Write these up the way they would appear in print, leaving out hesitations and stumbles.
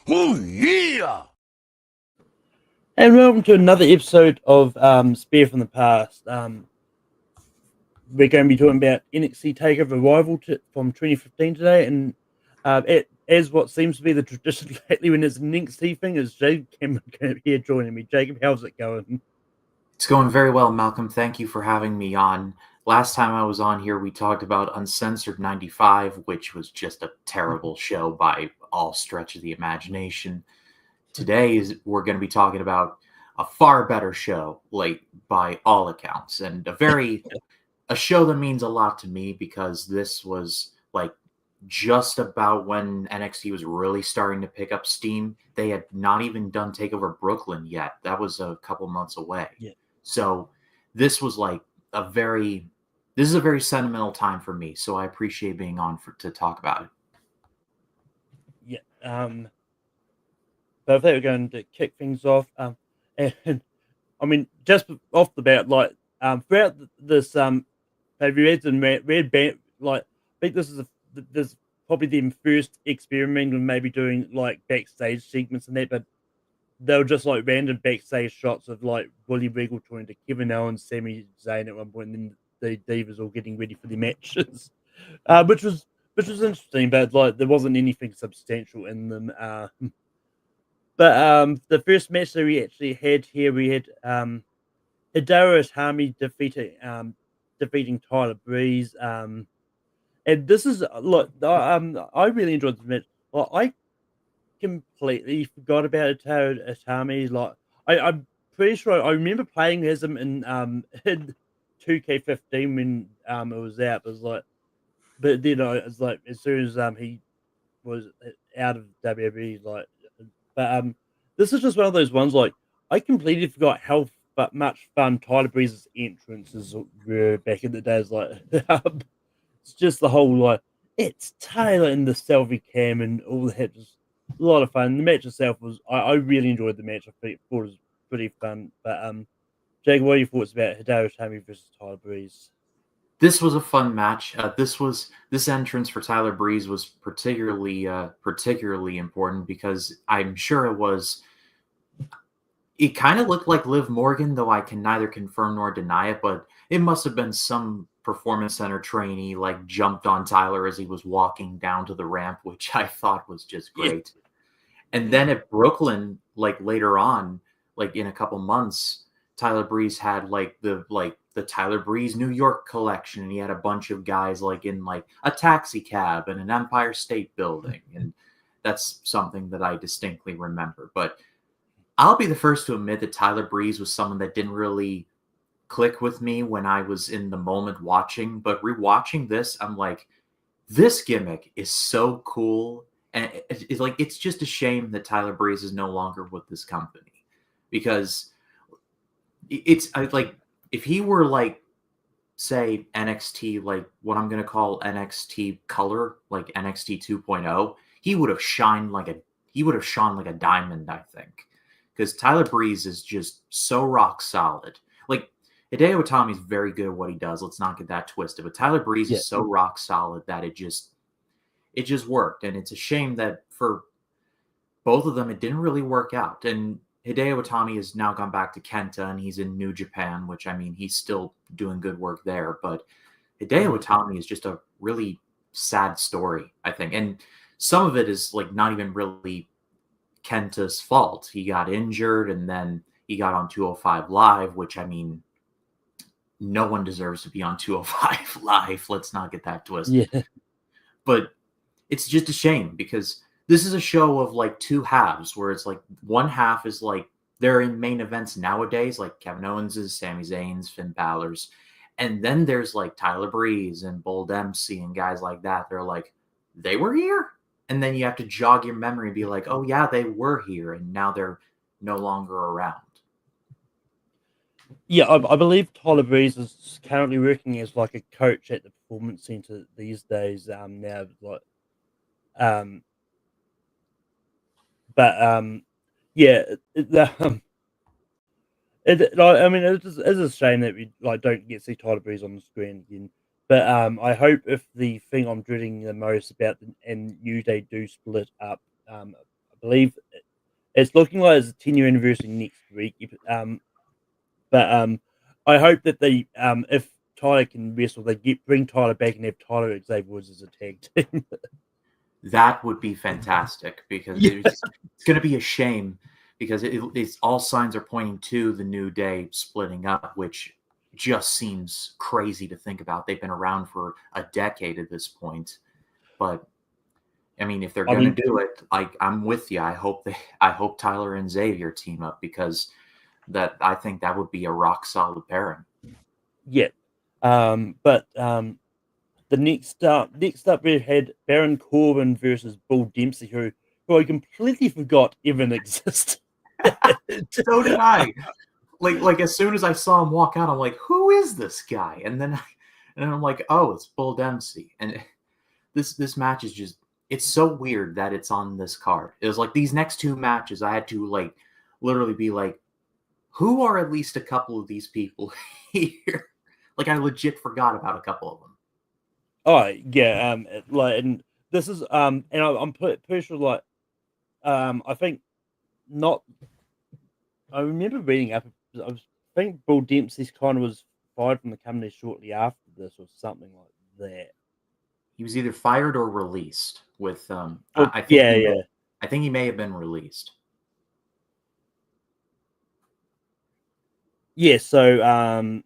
Oh yeah! And welcome to another episode of Spear from the Past. We're going to be talking about NXT Takeover Revival from 2015 today, and as what seems to be the tradition lately when it's an NXT thing, is Jacob Cameron here joining me. Jacob, how's it going? It's going very well, Malcolm. Thank you for having me on. Last time I was on here, we talked about Uncensored 95, which was just a terrible show by all stretch of the imagination. Today we're going to be talking about a far better show, like by all accounts, and a show that means a lot to me because this was like just about when NXT was really starting to pick up steam. They had not even done Takeover Brooklyn yet. That was a couple months away. Yeah. So this was like this is a very sentimental time for me. So I appreciate being on to talk about it. Yeah. But I think we're going to kick things off. And I mean, just off the bat, throughout this have you read band like I think this is probably the first experiment with maybe doing like backstage segments and that, but they were just like random backstage shots of like Willie Regal talking to Kevin Owens, Sami Zayn at one point, and then the Divas all getting ready for the matches, which was interesting, but like there wasn't anything substantial in them. But the first match that we actually had here, we had Hideo Itami defeating Tyler Breeze. And this is look, I really enjoyed this match. Like, I completely forgot about Hideo Itami. Like, I'm pretty sure I remember playing as him in 2K15 when it was out. It was like, but then it's like as soon as he was out of WWE, like, but this is just one of those ones like I completely forgot how much fun Tyler Breeze's entrances were back in the days. Like, it's just the whole like it's Taylor in the selfie cam and all that. Just a lot of fun. The match itself was I really enjoyed the match. I thought it was pretty fun. But Jacob, what are your thoughts about Hideo Itami versus Tyler Breeze? This was a fun match. This entrance for Tyler Breeze was particularly important because I'm sure it was. It kind of looked like Liv Morgan, though I can neither confirm nor deny it. But it must have been some performance center trainee like jumped on Tyler as he was walking down to the ramp, which I thought was just great. Yeah. And then at Brooklyn, like later on, like in a couple months, Tyler Breeze had the Tyler Breeze New York collection, and he had a bunch of guys like in like a taxi cab and an Empire State Building, and that's something that I distinctly remember. But I'll be the first to admit that Tyler Breeze was someone that didn't really click with me when I was in the moment watching, but rewatching this, I'm like, this gimmick is so cool. And it's just a shame that Tyler Breeze is no longer with this company because it's like if he were like say NXT, like what I'm going to call NXT color, like NXT 2.0, he would have shone like a diamond, I think, because Tyler Breeze is just so rock solid. Like Hideo Itami is very good at what he does. Let's not get that twisted, but Tyler Breeze is so rock solid that it just worked, and it's a shame that for both of them it didn't really work out. And Hideo Itami has now gone back to Kenta, and he's in New Japan, which, I mean, he's still doing good work there. But Hideo Itami is just a really sad story, I think. And some of it is like not even really Kenta's fault. He got injured, and then he got on 205 Live, which, I mean, no one deserves to be on 205 Live. Let's not get that twisted. Yeah. But it's just a shame because this is a show of like two halves where it's like one half is like they're in main events nowadays, like Kevin Owens's, Sami Zayn's, Finn Balor's. And then there's like Tyler Breeze and Bull Dempsey and guys like that. They're like, they were here? And then you have to jog your memory and be like, oh yeah, they were here. And now they're no longer around. Yeah, I believe Tyler Breeze is currently working as like a coach at the Performance Center these days. Now, like, yeah, I mean, it's a shame that we like don't get to see Tyler Breeze on the screen again. But I hope if the thing I'm dreading the most about and New Day do split up, I believe it's looking like it's a 10-year anniversary next week. But I hope that they if Tyler can wrestle, they bring Tyler back and have Tyler and Xavier Woods as a tag team. That would be fantastic because it's going to be a shame because it's all signs are pointing to the New Day splitting up, which just seems crazy to think about. They've been around for a decade at this point, but I mean, if they're going to do it, I'm with you. I hope Tyler and Xavier team up because I think that would be a rock solid pairing. Yeah, but the next up we had Baron Corbin versus Bull Dempsey, who I completely forgot even existed. So did I. Like as soon as I saw him walk out, I'm like, who is this guy? And then I'm like, oh, it's Bull Dempsey. And this match is just, it's so weird that it's on this card. It was like these next two matches, I had to like literally be like, who are at least a couple of these people here? Like I legit forgot about a couple of them. Oh yeah, and this is and I'm pretty sure like I think not. I remember reading up. I think Bull Dempsey's kind of was fired from the company shortly after this, or something like that. He was either fired or released. With I think I think he may have been released. Yeah. So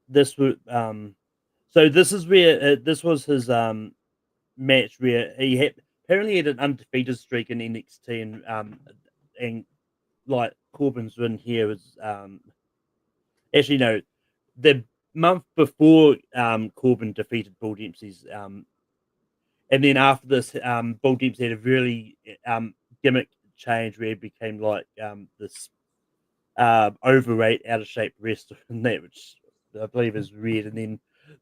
this would so this is where this was his match where he apparently had an undefeated streak in NXT, and like Corbin's win here was actually no, the month before Corbin defeated Bull Dempsey's and then after this Bull Dempsey had a really gimmick change where he became like this overweight, out of shape wrestler, and that which I believe is weird. And then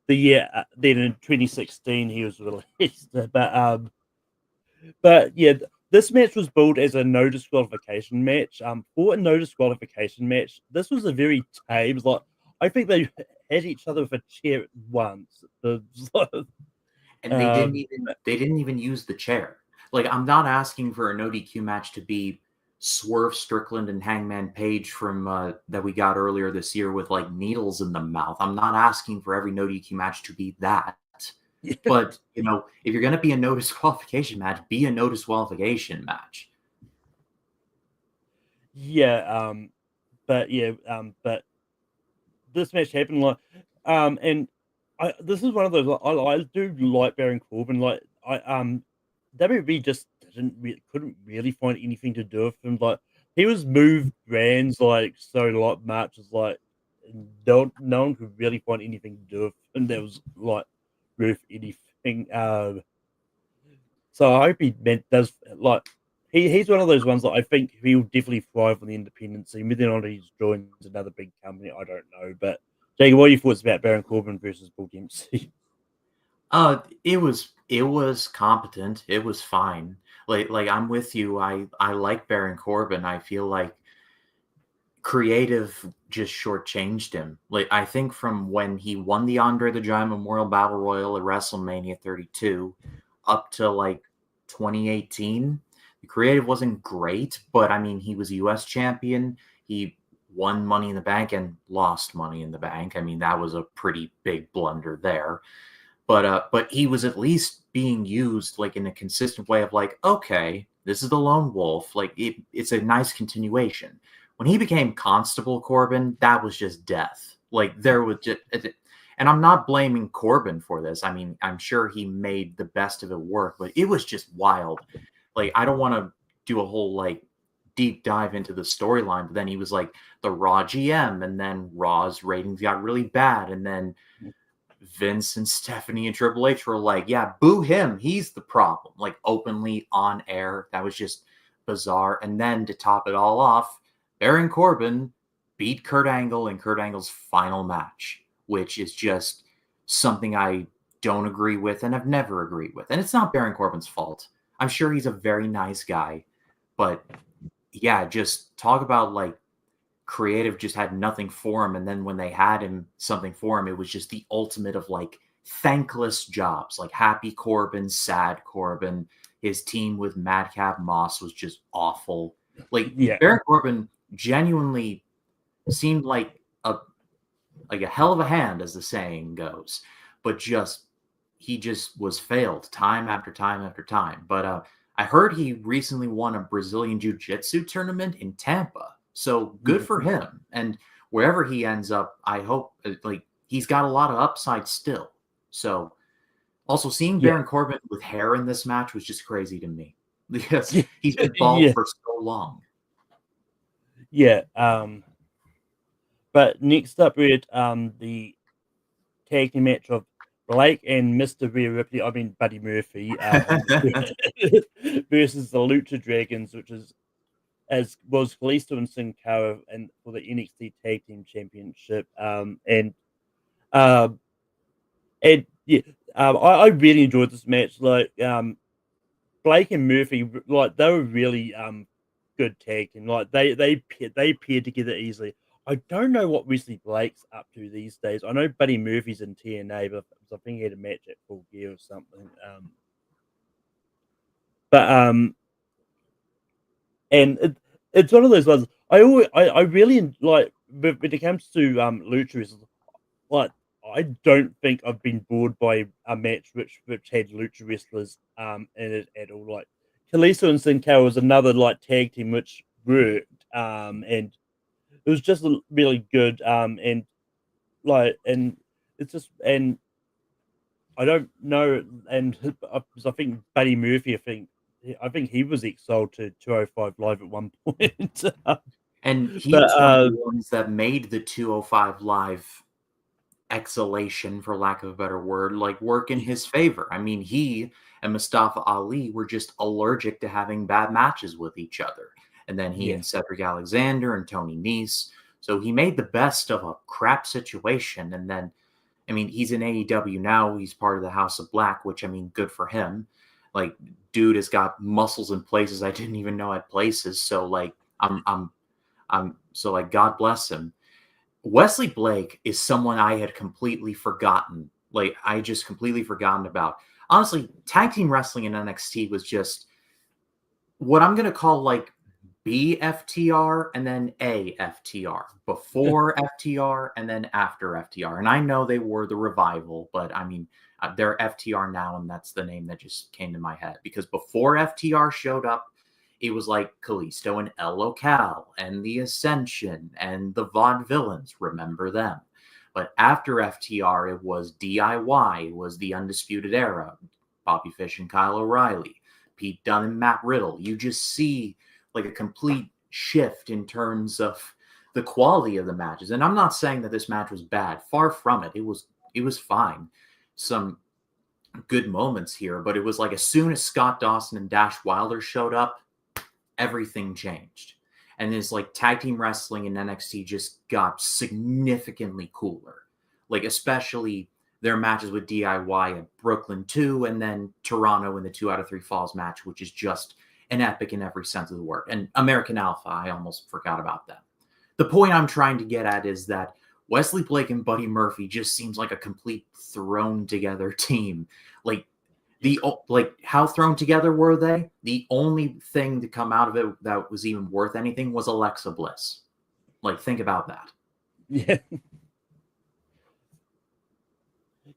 then in 2016 he was released, but yeah, this match was billed as a no disqualification match. For a no disqualification match, this was a very tame. Like I think they had each other with a chair once. And they didn't even use the chair. Like I'm not asking for a no DQ match to be Swerve Strickland and Hangman Page from that we got earlier this year with like needles in the mouth. I'm not asking for every no DQ match to be that. Yeah. But you know, if you're gonna be a no disqualification match, be a no disqualification match. Yeah, but this match happened like, and this is one of those I do like Baron Corbin. Like WWE just couldn't really find anything to do with him. Like he was moved brands like so like much as like no one could really find anything to do with him that was like worth anything. So I hope he does like he's one of those ones that I think he'll definitely thrive on the independent scene. Whether or not he joins another big company, I don't know. But Jacob, what are your thoughts about Baron Corbin versus Bull Dempsey? It was competent. It was fine. Like I'm with you. I like Baron Corbin. I feel like creative just shortchanged him. Like I think from when he won the Andre the Giant Memorial Battle Royal at WrestleMania 32 up to like 2018, the creative wasn't great, but I mean he was a US champion. He won Money in the Bank and lost Money in the Bank. I mean that was a pretty big blunder there. But he was at least being used like in a consistent way of like, okay, this is the lone wolf. Like it's a nice continuation. When he became Constable Corbin, that was just death. Like there was just, and I'm not blaming Corbin for this. I mean, I'm sure he made the best of it work, but it was just wild. Like I don't want to do a whole like deep dive into the storyline, but then he was like the Raw GM, and then Raw's ratings got really bad, and then Vince and Stephanie and Triple H were like, yeah, boo him. He's the problem. Like openly on air. That was just bizarre. And then to top it all off, Baron Corbin beat Kurt Angle in Kurt Angle's final match, which is just something I don't agree with and I've never agreed with. And it's not Baron Corbin's fault. I'm sure he's a very nice guy. But yeah, just talk about like creative just had nothing for him, and then when they had him something for him, it was just the ultimate of like thankless jobs, like happy Corbin, sad Corbin, His team with Madcap Moss was just awful. Like Yeah. Baron Corbin genuinely seemed like a hell of a hand, as the saying goes, but he just was failed time after time after time. But I heard he recently won a Brazilian Jiu-Jitsu tournament in Tampa, so good for him. And wherever he ends up, I hope like he's got a lot of upside still. So also seeing Baron Corbin with hair in this match was just crazy to me because he's been bald for so long. Yeah. But next up we had the tag team match of Blake and Mr. Rhea Ripley, I mean Buddy Murphy, versus the Lucha Dragons, which is was Kalisto and Sin Cara and for the NXT Tag Team Championship. I really enjoyed this match. Like Blake and Murphy, like they were really good tag team. Like they paired together easily. I don't know what Wesley Blake's up to these days. I know Buddy Murphy's in TNA, but I think he had a match at Full Gear or something. It's one of those ones. I really like when it comes to lucha wrestling. Like I don't think I've been bored by a match which had lucha wrestlers in it at all. Like Kalisto and Sin Cara was another like tag team which worked and it was just really good and it's just and I don't know and I think Buddy Murphy I think he was exiled to 205 Live at one point. And he was one of the ones that made the 205 Live exhalation, for lack of a better word, like work in his favor. I mean, he and Mustafa Ali were just allergic to having bad matches with each other. And then he and Cedric Alexander and Tony Nese. So he made the best of a crap situation. And then, I mean, he's in AEW now. He's part of the House of Black, which, I mean, good for him. Like, dude has got muscles in places I didn't even know had places. So, like, so like, God bless him. Wesley Blake is someone I had completely forgotten. Like, I just completely forgotten about. Honestly, tag team wrestling in NXT was just what I'm going to call like BFTR and then AFTR. Before FTR and then after FTR. And I know they were the revival, but I mean, they're FTR now, and that's the name that just came to my head. Because before FTR showed up, it was like Kalisto and El Local and the Ascension and the Vaudevillains. Remember them. But after FTR, it was DIY. It was the Undisputed Era. Bobby Fish and Kyle O'Reilly. Pete Dunne and Matt Riddle. You just see like a complete shift in terms of the quality of the matches. And I'm not saying that this match was bad. Far from it. It was fine. Some good moments here. But it was like as soon as Scott Dawson and Dash Wilder showed up, everything changed. And it's like tag team wrestling in NXT just got significantly cooler. Like especially their matches with DIY at Brooklyn 2 and then Toronto in the 2 out of 3 Falls match, which is just an epic in every sense of the word. And American Alpha, I almost forgot about them. The point I'm trying to get at is that Wesley Blake and Buddy Murphy just seems like a complete thrown together team. Like how thrown together were they? The only thing to come out of it that was even worth anything was Alexa Bliss. Like, think about that. Yeah.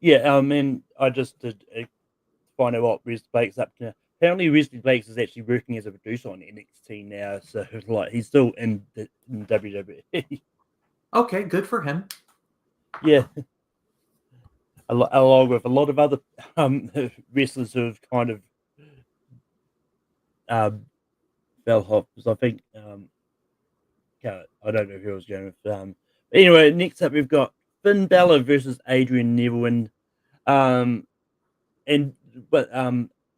Yeah, and I just did find out what Wesley Blake's up to. Apparently, Wesley Blake's is actually working as a producer on NXT now, so like he's still in WWE. Okay, good for him. Yeah. Along with a lot of other wrestlers who have kind of fell off. Because I think I don't know who I was going with. Anyway, next up we've got Finn Balor versus Adrian Neville,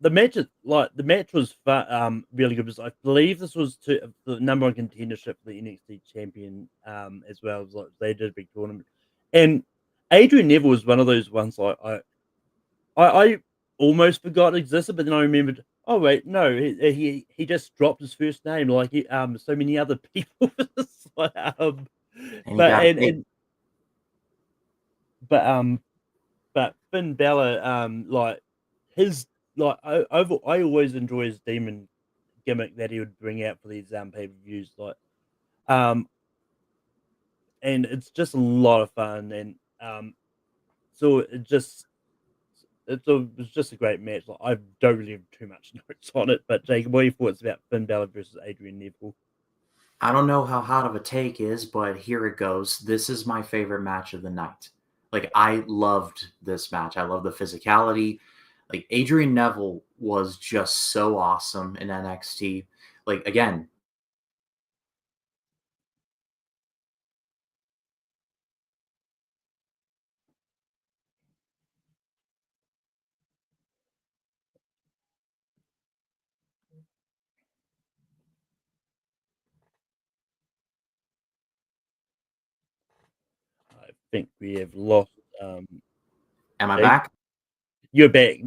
the match was really good because I believe this was the number one contendership for the NXT champion as well. It was like they did a big tournament, and Adrian Neville was one of those ones I almost forgot existed, but then I remembered. Oh wait, no, he just dropped his first name like so many other people. But Finn Balor like his like I always enjoy his demon gimmick that he would bring out for these pay per views, um, and it's just a lot of fun, and so it's just a great match. Like, I don't really have too much notes on it, but Jacob, what are your thoughts about Finn Balor versus Adrian Neville? I don't know how hot of a take is, but here it goes. This is my favorite match of the night. Like, I loved this match. I love the physicality. Like, Adrian Neville was just so awesome in NXT. Like, again, I think we have lost. am I Jake, back? you're back,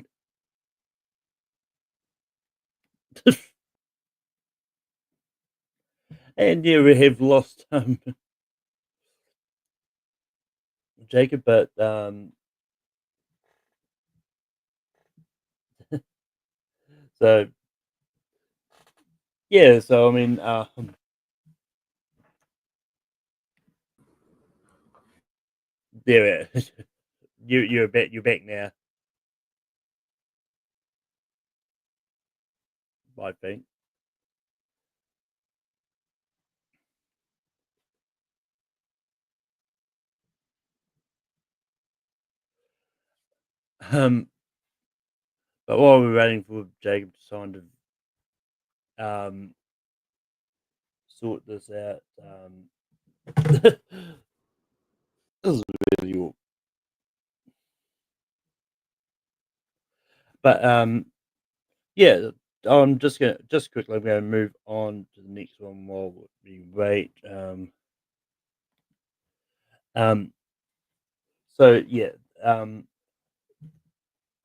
and yeah, we have lost Jacob, but so yeah, so I mean, there, you're back now. I think. Um, but while we're waiting for Jacob to kind of sort this out, this is really awkward. But yeah, I'm just quickly. I'm going to move on to the next one while we wait. Um, so yeah, um,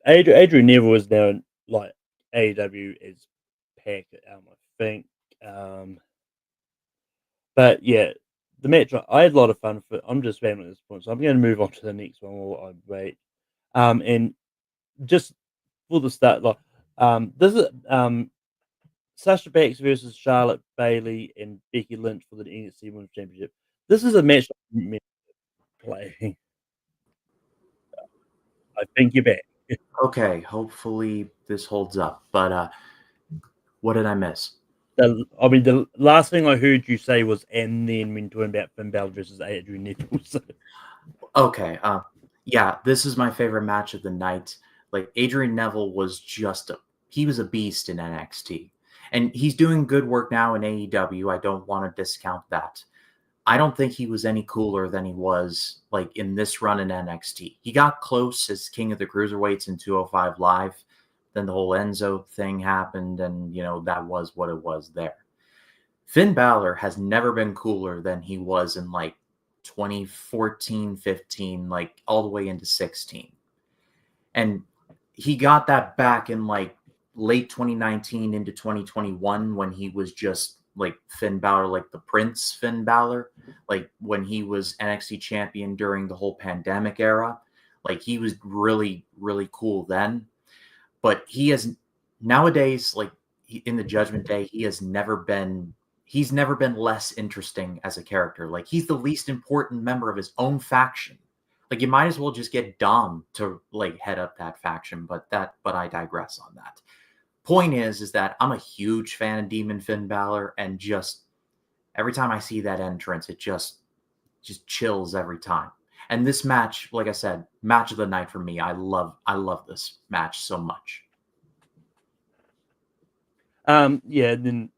Adrian Neville is now in, like AEW is Pac, I think. Um, but yeah, the match I had a lot of fun for. I'm just rambling at this point, so I'm going to move on to the next one while I wait. And just for the start, like this is Sasha Banks versus Charlotte Bailey and Becky Lynch for the NXT Women's Championship. This is a match I didn't mean to play. I think you're back. Okay, hopefully this holds up. But what did I miss? I mean, the last thing I heard you say was, and then when talking about Finn Balor versus Adrian Neville. So. Okay, yeah, this is my favorite match of the night. Like, Adrian Neville was he was a beast in NXT. And he's doing good work now in AEW. I don't want to discount that. I don't think he was any cooler than he was like in this run in NXT. He got close as King of the Cruiserweights in 205 Live. Then the whole Enzo thing happened, and that was what it was there. Finn Balor has never been cooler than he was in like 2014, 15, like all the way into 16. And he got that back in like late 2019 into 2021 when he was just like Finn Balor, like the Prince Finn Balor, like when he was NXT champion during the whole pandemic era. Like, he was really, really cool then. But he has nowadays, like in the Judgment Day, he's never been less interesting as a character. Like, he's the least important member of his own faction. Like, you might as well just get Dom to like head up that faction, but I digress on that. Point is that I'm a huge fan of Demon Finn Balor, and just every time I see that entrance, it just chills every time. And this match, like I said, match of the night for me. I love this match so much. Yeah, then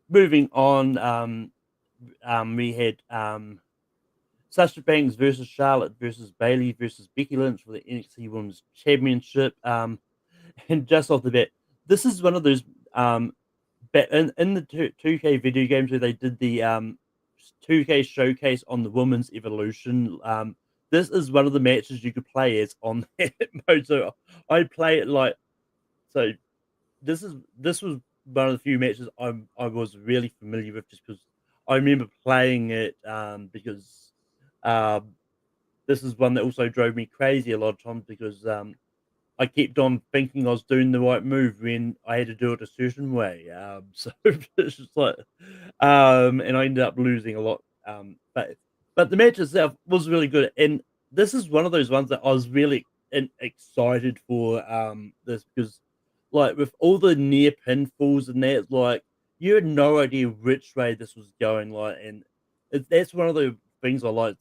moving on, we had Sasha Banks versus Charlotte versus Bailey versus Becky Lynch for the NXT Women's Championship. And just off the bat, this is one of those in the 2K video games where they did the 2K showcase on the women's evolution. This is one of the matches you could play as on that mode. So I play it like so. This was one of the few matches I was really familiar with, just because I remember playing it because um, this is one that also drove me crazy a lot of times because I kept on thinking I was doing the right move when I had to do it a certain way. So it's just like, and I ended up losing a lot. But the match itself was really good, and this is one of those ones that I was really excited for. This because, like, with all the near pinfalls and that, like, you had no idea which way this was going. Like, and that's one of the things I like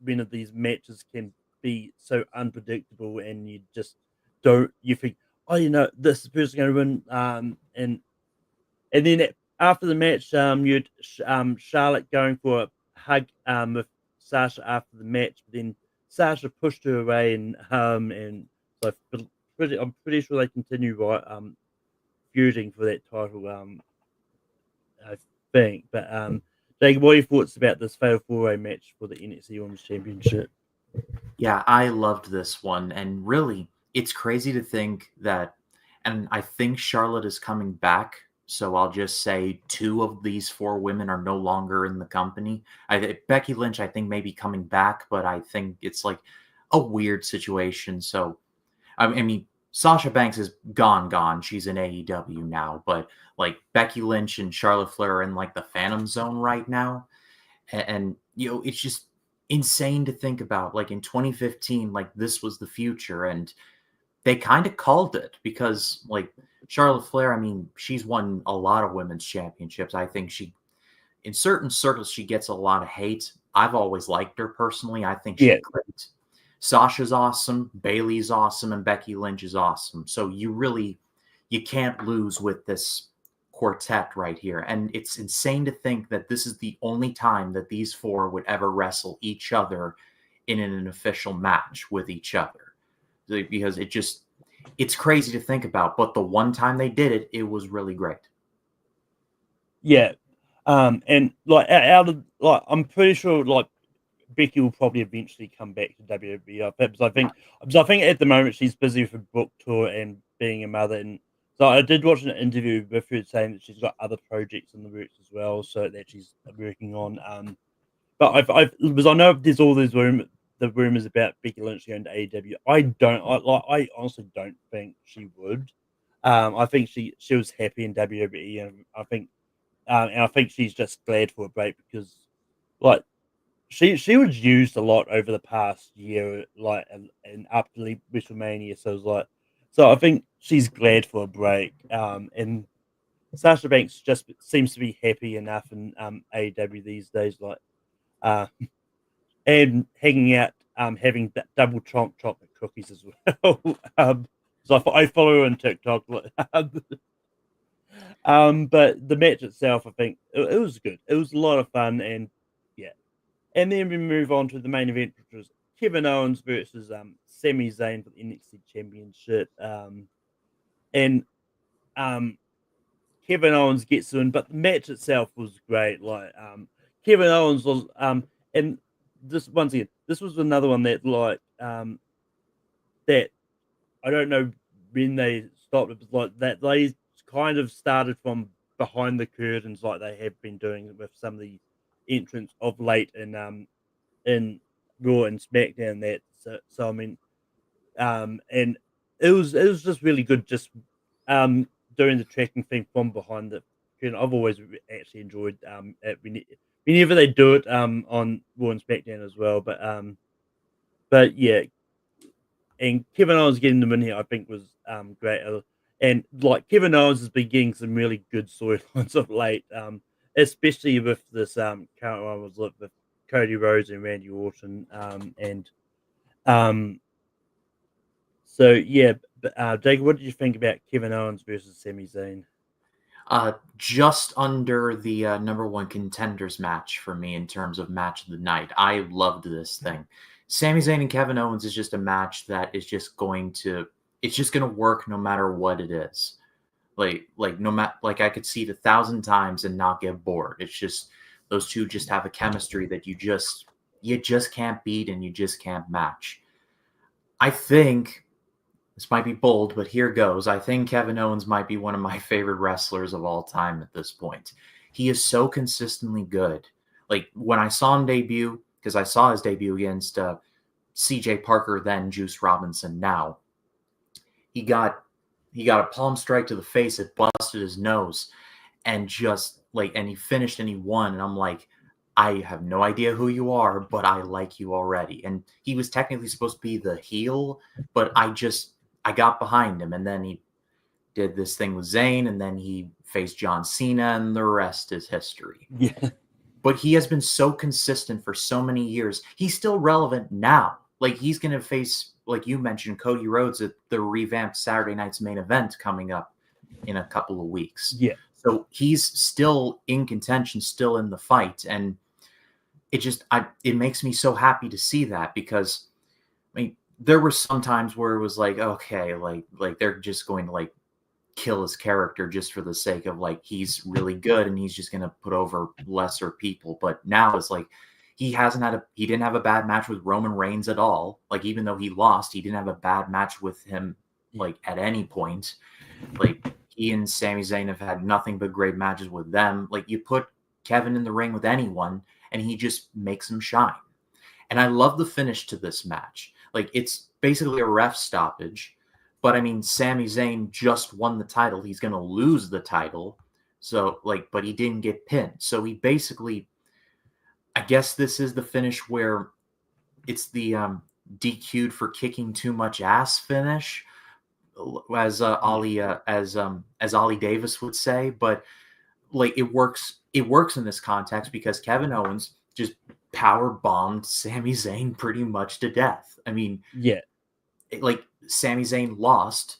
when these matches can be so unpredictable, and you just don't you think, oh, this person's going to win, and then after the match, you'd Charlotte going for a hug with Sasha after the match, but then Sasha pushed her away, and so I'm pretty sure they continue right feuding for that title, I think. But Jake, what are your thoughts about this Fatal 4-Way match for the NXT Women's Championship? Yeah, I loved this one. And really, it's crazy to think that, and I think Charlotte is coming back. So I'll just say 2 of these 4 women are no longer in the company. Becky Lynch, I think, may be coming back, but I think it's like a weird situation. So, I mean, Sasha Banks is gone. She's in AEW now. But like Becky Lynch and Charlotte Flair are in like the Phantom Zone right now. And it's just insane to think about. Like in 2015, like this was the future, and they kind of called it because like Charlotte Flair, I mean, she's won a lot of women's championships. I think in certain circles she gets a lot of hate. I've always liked her personally. I think she's Yeah, great. Sasha's awesome, Bayley's awesome, and Becky Lynch is awesome. So you can't lose with this quartet right here. And it's insane to think that this is the only time that these 4 would ever wrestle each other in an official match with each other. Because it's crazy to think about. But the one time they did it, it was really great. yeah. And like out of like, I'm pretty sure like Becky will probably eventually come back to WWE. Because I think at the moment she's busy with a book tour and being a mother. And so I did watch an interview with her saying that she's got other projects in the works as well, so that she's working on. But because I know there's all these rumors about Becky Lynch going to AEW. I honestly don't think she would. I think she was happy in WWE, and I think she's just glad for a break because, like, she was used a lot over the past year, like, and up to WrestleMania. So I think she's glad for a break. And Sasha Banks just seems to be happy enough in AEW these days, like, uh, and hanging out, having double chocolate cookies as well. So I follow her on TikTok. But the match itself, I think it was good. It was a lot of fun, and yeah. And then we move on to the main event, which was Kevin Owens versus Sami Zayn for the NXT Championship. And Kevin Owens gets to win, but the match itself was great. Like, Kevin Owens was and this once again, this was another one that, like, that I don't know when they stopped it, but like that they kind of started from behind the curtains, like they have been doing with some of the entrants of late in Raw and SmackDown. So I mean, and it was just really good, just doing the tracking thing from behind the curtain. I've always actually enjoyed whenever they do it on Raw and SmackDown as well. But yeah, and Kevin Owens getting the win here, I think, was great. And like Kevin Owens has been getting some really good storylines of late, especially with this current one with Cody Rhodes and Randy Orton, and um, so yeah. But Jake, what did you think about Kevin Owens versus Sami Zayn? Just under the number 1 contenders match for me in terms of match of the night. I loved this thing. Sami Zayn and Kevin Owens is just a match that is just going to work no matter what it is. Like no matter, like I could see it 1,000 times and not get bored. It's just those two just have a chemistry that you just can't beat and you just can't match. I think this might be bold, but here goes. I think Kevin Owens might be one of my favorite wrestlers of all time at this point. He is so consistently good. Like when I saw him debut, because I saw his debut against CJ Parker, then Juice Robinson now. he got a palm strike to the face. It busted his nose, and just like, and he finished and he won. And I'm like, I have no idea who you are, but I like you already. And he was technically supposed to be the heel, but I got behind him. And then he did this thing with Zayn, and then he faced John Cena, and the rest is history. Yeah. But he has been so consistent for so many years. He's still relevant now. Like, he's going to face, like you mentioned, Cody Rhodes at the revamped Saturday Night's Main Event coming up in a couple of weeks. Yeah. So he's still in contention, still in the fight. And it makes me so happy to see that, because I mean, there were some times where it was like, okay, like they're just going to like kill his character just for the sake of like, he's really good and he's just going to put over lesser people. But now it's like, he didn't have a bad match with Roman Reigns at all. Like, even though he lost, he didn't have a bad match with him, like, at any point. Like, he and Sami Zayn have had nothing but great matches with them. Like, you put Kevin in the ring with anyone and he just makes him shine. And I love the finish to this match. Like, it's basically a ref stoppage, but I mean, Sami Zayn just won the title. He's going to lose the title. So, like, but he didn't get pinned. So he basically, I guess this is the finish where it's the DQ'd for kicking too much ass finish, as Ollie Davis would say. But like, it works in this context because Kevin Owens just power bombed Sami Zayn pretty much to death. I mean, Yeah. Like, Sami Zayn lost,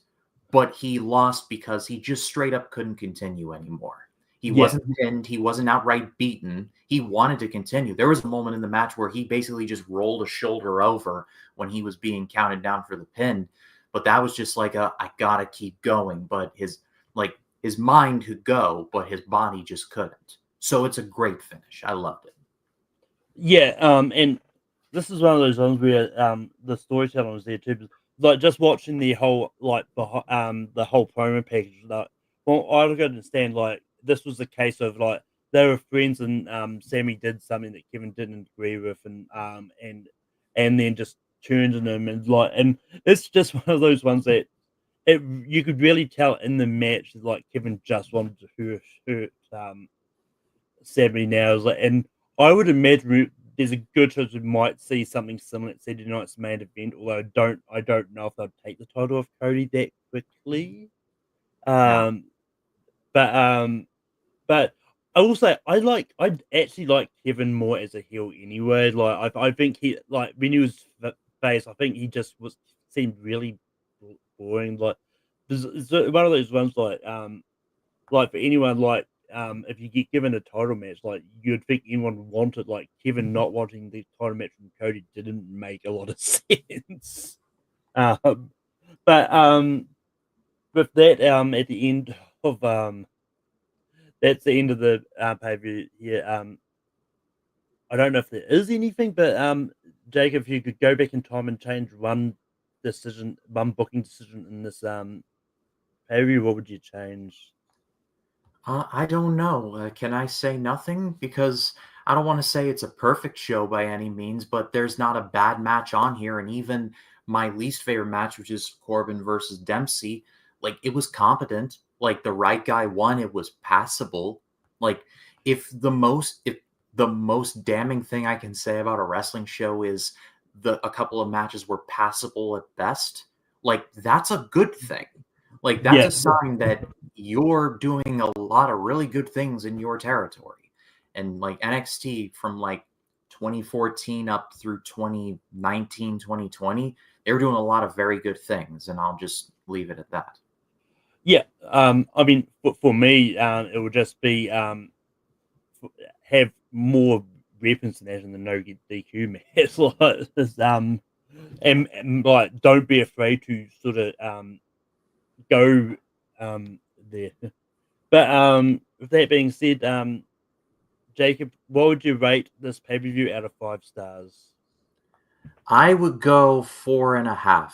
but he lost because he just straight up couldn't continue anymore. He wasn't pinned. He wasn't outright beaten. He wanted to continue. There was a moment in the match where he basically just rolled a shoulder over when he was being counted down for the pin. But that was just like I gotta keep going. But his mind could go, but his body just couldn't. So it's a great finish. I loved it. Yeah. And this is one of those ones where the storytelling was there too. Like, just watching the whole the whole promo package. Like, well, I don't understand. Like, this was a case of like they were friends, and Sammy did something that Kevin didn't agree with, and then just turned on him, and it's just one of those ones that you could really tell in the match, like Kevin just wanted to hurt Sammy now. And I would imagine there's a good chance we might see something similar at Saturday night's main event. Although I don't know if they'll take the title off Cody that quickly. No. But I will say I actually like Kevin more as a heel anyway. Like, I think he, like, when he was face, I think he just seemed really boring. Like, it's one of those ones like for anyone, like, if you get given a title match, like, you'd think anyone wanted, like, Kevin not wanting the title match from Cody didn't make a lot of sense. But with that, at the end of that's the end of the pay-per-view here. I don't know if there is anything, but Jacob, if you could go back in time and change one booking decision in this pay-per-view, what would you change? I don't know. Can I say nothing? Because I don't want to say it's a perfect show by any means, but there's not a bad match on here. And even my least favorite match, which is Corbin versus Dempsey, like, it was competent. Like, the right guy won. It was passable. Like, if the most damning thing I can say about a wrestling show is a couple of matches were passable at best, like, that's a good thing. Like, that's a sign that you're doing a lot of really good things in your territory. And like, NXT from like 2014 up through 2019, 2020, they were doing a lot of very good things. And I'll just leave it at that. Yeah, I mean, for me, it would just be have more weapons than that in the no get DQ match. And like, don't be afraid to sort of go there. But with that being said, Jacob, what would you rate this pay-per-view out of 5 stars? I would go 4.5.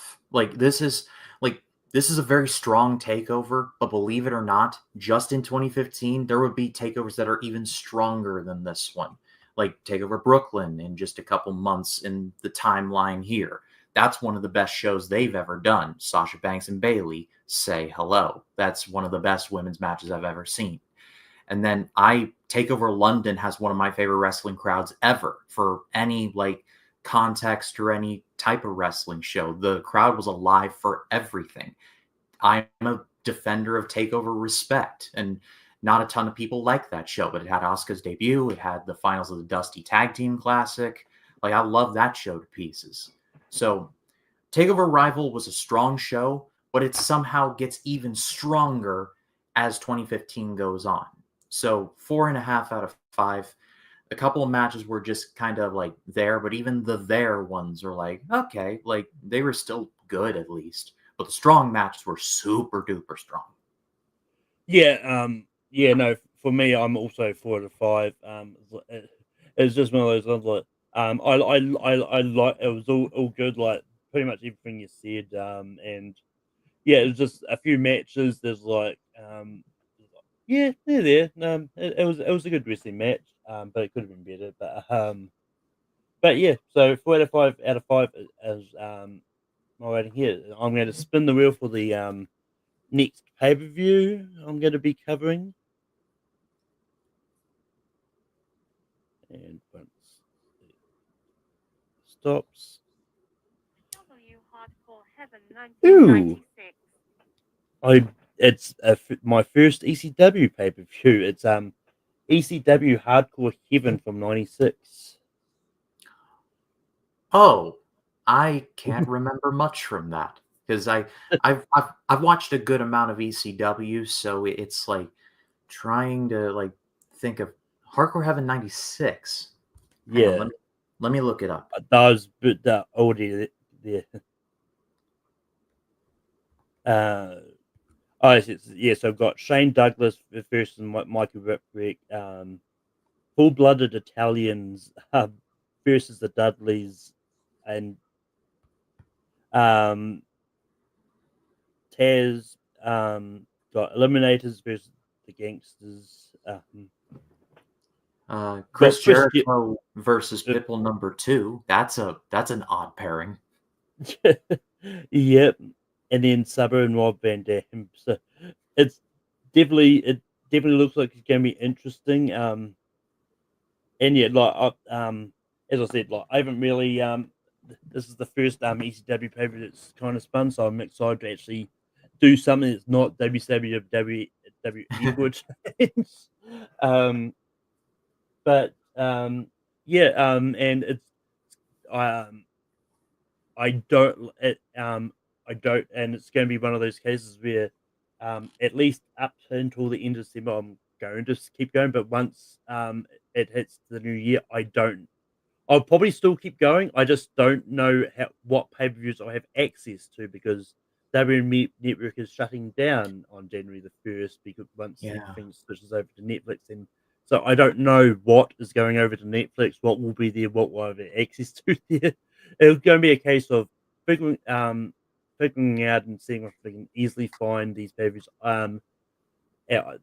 This is a very strong takeover, but believe it or not, just in 2015, there would be takeovers that are even stronger than this one. Like Takeover Brooklyn in just a couple months in the timeline here. that's one of the best shows they've ever done. Sasha Banks and Bayley say hello. That's one of the best women's matches I've ever seen. And then Takeover London has one of my favorite wrestling crowds ever for any like context or any type of wrestling show. The crowd was alive for everything. I'm a defender of Takeover respect, and not a ton of people like that show, but it had Asuka's debut. It had the finals of the Dusty Tag Team Classic. Like, I love that show to pieces. So Takeover Rival was a strong show, but it somehow gets even stronger as 2015 goes on. So 4.5 out of 5. A couple of matches were just kind of like there, but even the there ones are like, okay, like they were still good at least. But the strong matches were super duper strong. Yeah, no, for me, I'm also 4 out of 5. It's just one of those ones like, I like it was all good, like pretty much everything you said, and yeah, it was just a few matches. There's like, yeah, they're there. It was a good wrestling match, but it could have been better. But yeah, so 4 out of 5 is my rating here. I'm going to spin the wheel for the next pay per view I'm going to be covering. And once it stops. Ooh, it's my first ECW pay per view. It's ECW Hardcore Heaven from '96. Oh, I can't remember much from that because I've watched a good amount of ECW, so it's like trying to like think of Hardcore Heaven '96. Hang on, Yeah, let me look it up. that was the already there. Uh, oh, yes, I've got Shane Douglas versus Michael Ripwreck, full-blooded Italians versus the Dudleys, and um, Taz got Eliminators versus the Gangsters. Chris Got Chris, Jericho versus Pitbull #2. That's an odd pairing. yep, and then Sabu and Rob Van Dam. So it's it definitely looks like it's going to be interesting. And yeah, like as I said, like I haven't really this is the first ECW paper that's kind of spun, so I'm excited to actually do something that's not WCW WWE would change. um, but yeah, and it's um I don't I don't, and it's going to be one of those cases where at least up until the end of December I'm going to keep going, but once it hits the new year, I'll probably still keep going. I just don't know what pay-per-views I have access to because WWE Network is shutting down on January the 1st because once Yeah. everything switches over to Netflix, and so I don't know what is going over to Netflix, what will be there, what will I have access to there. It's going to be a case of figuring out and seeing if we can easily find these pay-per-views. Yeah,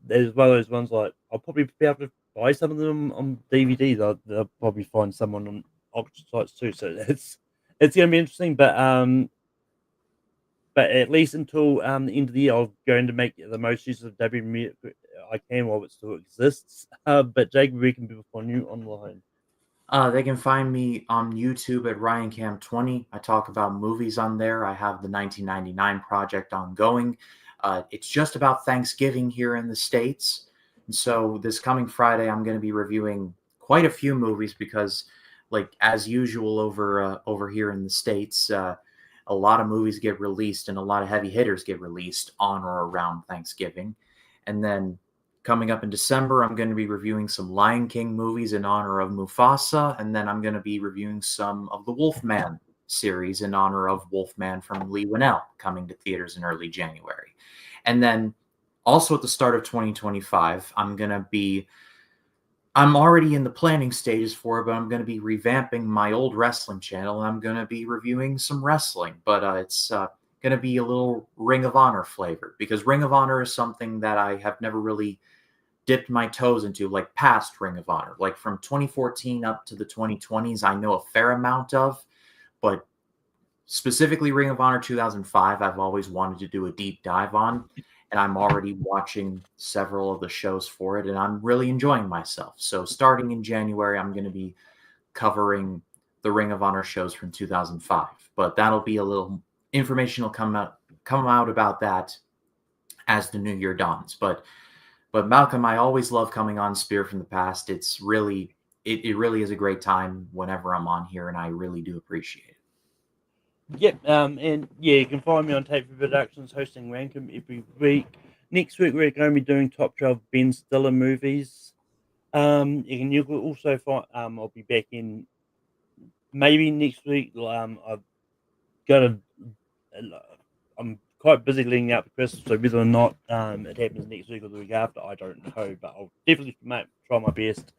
there's one of those ones like I'll probably be able to buy some of them on DVD. They'll probably find someone on auction sites too. So it's going to be interesting. But at least until the end of the year, I'm going to make the most use of WWE I can while it still exists. But Jake, where can people find you online? They can find me on YouTube at RyanCam20. I talk about movies on there. I have the 1999 project ongoing. It's just about Thanksgiving here in the States. And so this coming Friday, I'm going to be reviewing quite a few movies because, like, as usual over here in the States, a lot of movies get released and a lot of heavy hitters get released on or around Thanksgiving. And then coming up in December, I'm going to be reviewing some Lion King movies in honor of Mufasa, and then I'm going to be reviewing some of the Wolfman series in honor of Wolfman from Lee Winnell coming to theaters in early January. And then also at the start of 2025, I'm already in the planning stages for it, but I'm going to be revamping my old wrestling channel, and I'm going to be reviewing some wrestling, but it's going to be a little Ring of Honor flavor because Ring of Honor is something that I have never really dipped my toes into, like past Ring of Honor, like from 2014 up to the 2020s. I know a fair amount of, but specifically Ring of Honor 2005, I've always wanted to do a deep dive on, and I'm already watching several of the shows for it, and I'm really enjoying myself. So starting in January, I'm going to be covering the Ring of Honor shows from 2005, but that'll be a little information will come out about that as the new year dawns. But Malcolm, I always love coming on Spear from the Past. It's really it really is a great time whenever I'm on here, and I really do appreciate it. Yep, and yeah, you can find me on Takeover Productions hosting Rankum every week. Next week we're going to be doing top 12 Ben Stiller movies. You can also find I'll be back in maybe next week. I've got a I'm quite busy leading up to Christmas, so whether or not it happens next week or the week after, I don't know, but I'll definitely try my best.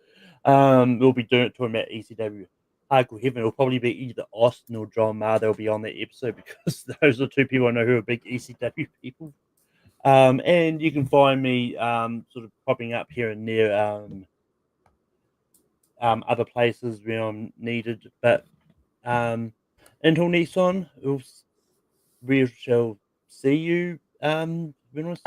We'll be talking about ECW Hardcore Heaven. It'll probably be either Austin or John Maher. They'll be on that episode because those are two people I know who are big ECW people. And you can find me sort of popping up here and there, other places where I'm needed. But until next time, we shall see you. When was